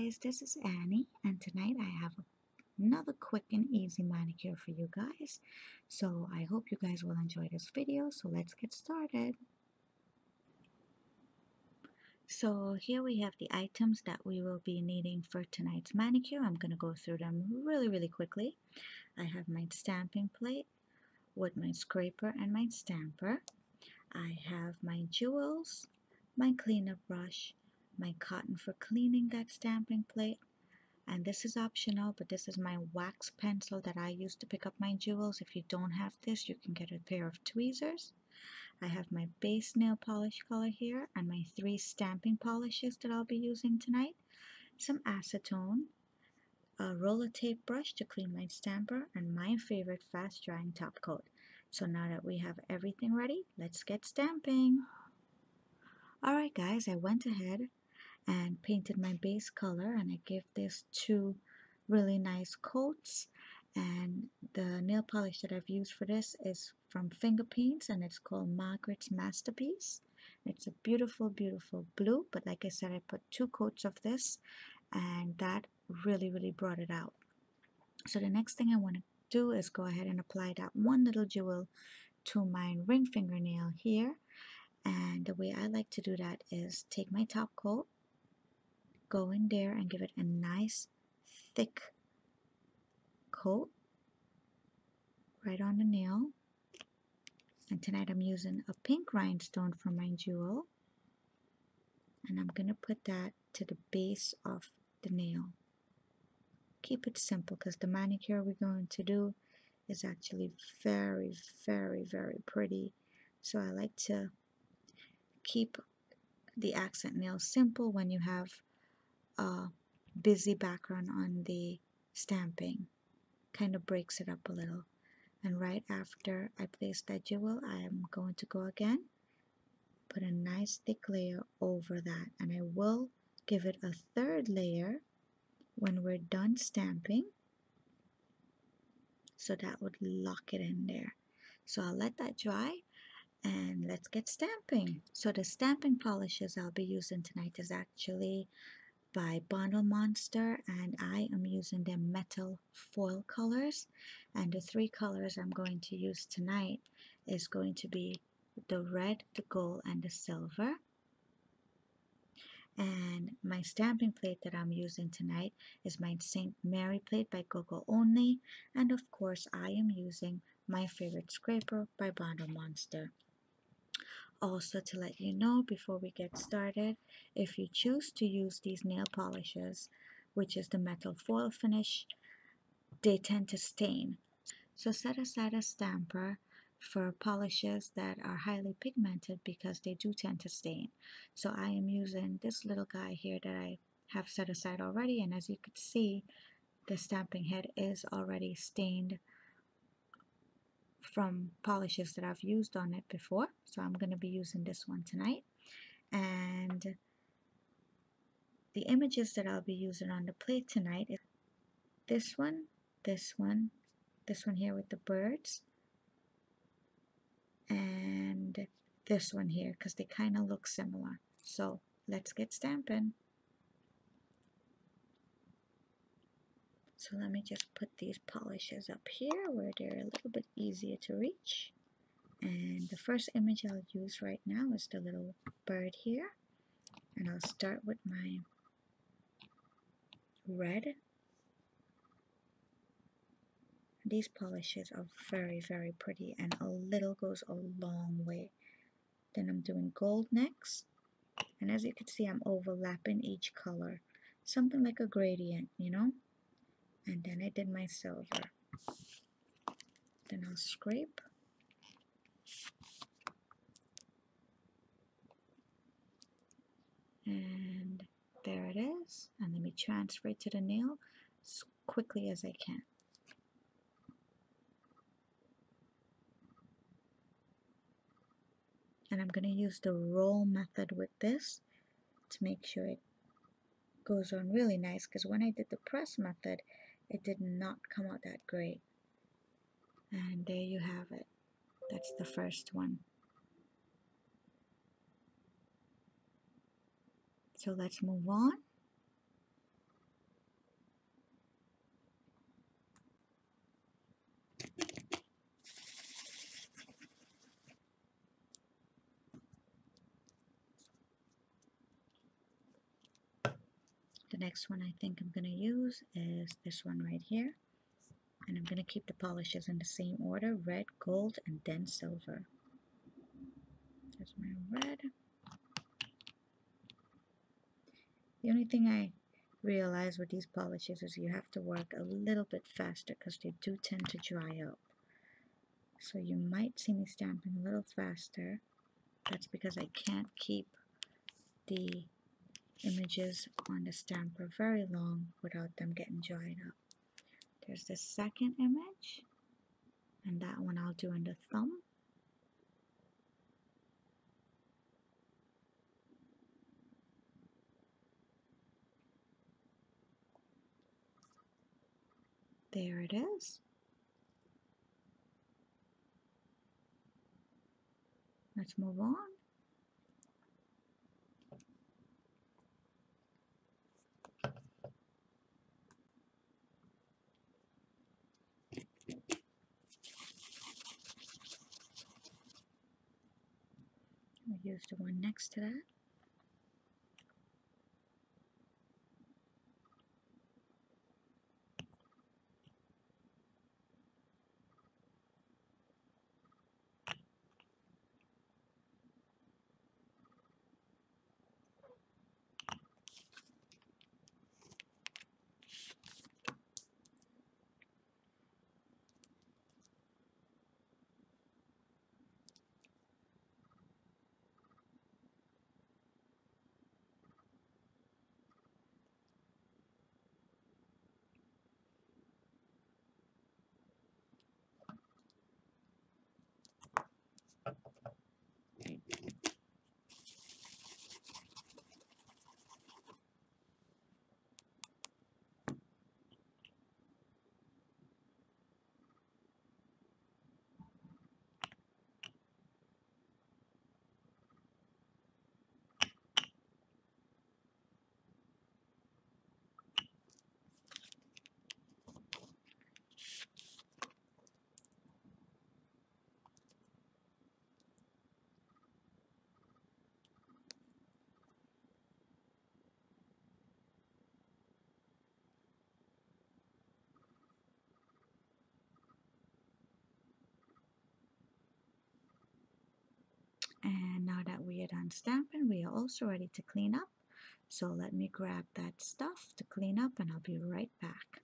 guys, this is Annie, and tonight I have another quick and easy manicure for you guys. So I hope you guys will enjoy this video, so let's get started. So here we have the items that we will be needing for tonight's manicure. I'm going to go through them really quickly. I have my stamping plate with my scraper and my stamper. I have my jewels, my cleaner brush, my cotton for cleaning that stamping plate, and this is optional, but this is my wax pencil that I use to pick up my jewels. If you don't have this, you can get a pair of tweezers. I have my base nail polish color here and my 3 stamping polishes that I'll be using tonight, some acetone, a roller tape brush to clean my stamper, and my favorite fast drying top coat. So now that we have everything ready, let's get stamping. Alright guys, I went ahead and painted my base color, and I gave this 2 really nice coats, and the nail polish that I've used for this is from Finger Paints, and it's called Margritte's Masterpiece. It's a beautiful blue, but like I said, I put 2 coats of this, and that really brought it out. So the next thing I want to do is go ahead and apply that one little jewel to my ring fingernail here. And the way I like to do that is take my top coat, go in there and give it a nice thick coat right on the nail. And tonight I'm using a pink rhinestone for my jewel, and I'm going to put that to the base of the nail. Keep it simple because the manicure we're going to do is actually very pretty, so I like to keep the accent nail simple when you have a busy background on the stamping. Kind of breaks it up a little. And right after I place that jewel, I am going to go again, put a nice thick layer over that, and I will give it a 3rd layer when we're done stamping, so that would lock it in there. So I'll let that dry and let's get stamping. So the stamping polishes I'll be using tonight is actually by Bondle Monster, and I am using their metal foil colors, and the 3 colors I'm going to use tonight is going to be the red, the gold, and the silver. And my stamping plate that I'm using tonight is my St. Mary plate by Go-Go Only, and of course I am using my favorite scraper by Bondle Monster. Also, to let you know before we get started, if you choose to use these nail polishes, which is the metal foil finish, they tend to stain. So set aside a stamper for polishes that are highly pigmented because they do tend to stain. So I am using this little guy here that I have set aside already, and as you can see, the stamping head is already stained from polishes that I've used on it before. So I'm going to be using this one tonight. And the images that I'll be using on the plate tonight is this one, this one, this one here with the birds, and this one here, because they kind of look similar. So let's get stamping. So let me just put these polishes up here where they're a little bit easier to reach. And the first image I'll use right now is the little bird here. And I'll start with my red. These polishes are very pretty, and a little goes a long way. Then I'm doing gold next, and as you can see, I'm overlapping each color, something like a gradient, you know. And then I did my silver. Then I'll scrape, and there it is. And let me transfer it to the nail as quickly as I can. And I'm going to use the roll method with this to make sure it goes on really nice, because when I did the press method, it did not come out that great. And there you have it. That's the first one. So let's move on. The next one I think I'm going to use is this one right here. And I'm going to keep the polishes in the same order: red, gold, and then silver. There's my red. The only thing I realize with these polishes is you have to work a little bit faster because they do tend to dry out. So you might see me stamping a little faster. That's because I can't keep the images on the stamper very long without them getting dried up. There's the second image, and that one I'll do in the thumb. There it is. Let's move on. We'll use the one next to that. And now that we are done stamping, we are also ready to clean up. So let me grab that stuff to clean up and I'll be right back.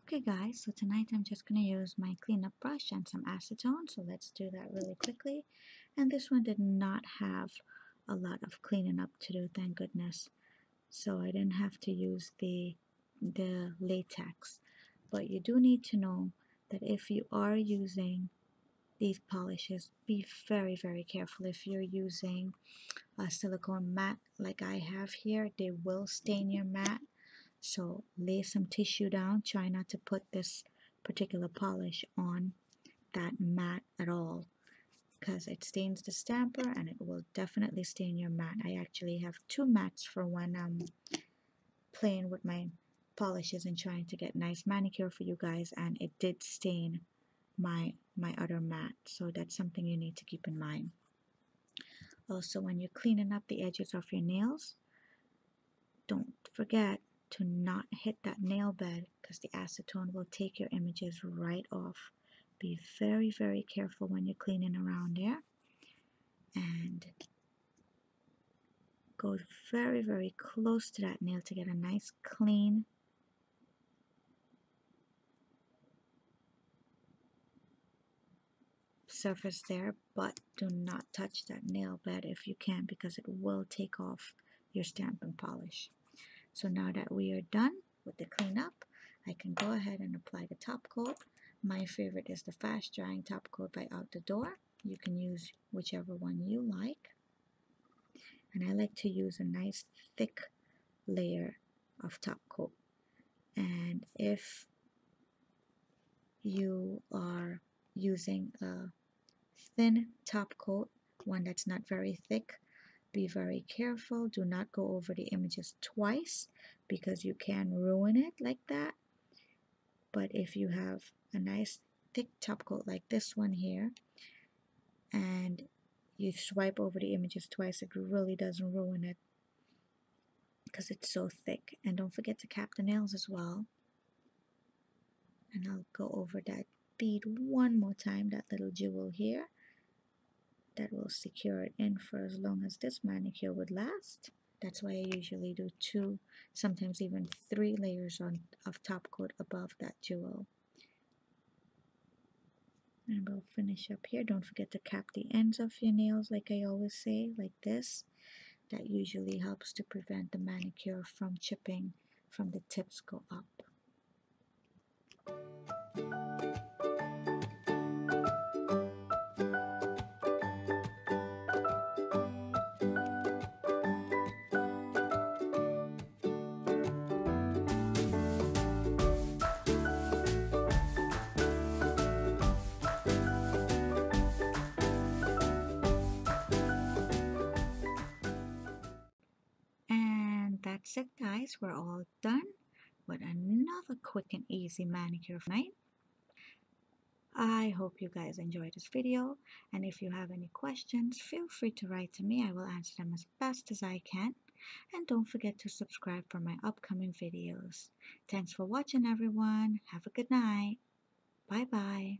Okay guys, so tonight I'm just going to use my cleanup brush and some acetone. So let's do that really quickly. And this one did not have a lot of cleaning up to do, thank goodness. So I didn't have to use the latex. But you do need to know that if you are using these polishes, be very, very careful. If you're using a silicone mat like I have here, they will stain your mat. So lay some tissue down. Try not to put this particular polish on that mat at all because it stains the stamper and it will definitely stain your mat. I actually have two mats for when I'm playing with my polishes and trying to get nice manicure for you guys, and it did stain my other mat. So that's something you need to keep in mind. Also, when you're cleaning up the edges of your nails, don't forget to not hit that nail bed because the acetone will take your images right off. Be very, very careful when you're cleaning around there, and go very, very close to that nail to get a nice clean surface there, but do not touch that nail bed if you can because it will take off your stamping polish. So now that we are done with the cleanup, I can go ahead and apply the top coat. My favorite is the fast drying top coat by Out the Door. You can use whichever one you like. And I like to use a nice thick layer of top coat. And if you are using a thin top coat, one that's not very thick, be very careful. Do not go over the images twice because you can ruin it like that. But if you have a nice thick top coat like this one here and you swipe over the images twice, it really doesn't ruin it. because it's so thick. And don't forget to cap the nails as well. And I'll go over that bead one more time, that little jewel here. That will secure it in for as long as this manicure would last. That's why I usually do 2, sometimes even 3 layers of top coat above that jewel. And we'll finish up here. Don't forget to cap the ends of your nails like I always say, like this. That usually helps to prevent the manicure from chipping from the tips go up. And that's it, guys. We're all done with another quick and easy manicure night. I hope you guys enjoyed this video, and if you have any questions, feel free to write to me. I will answer them as best as I can. And don't forget to subscribe for my upcoming videos. Thanks for watching, everyone. Have a good night. Bye bye.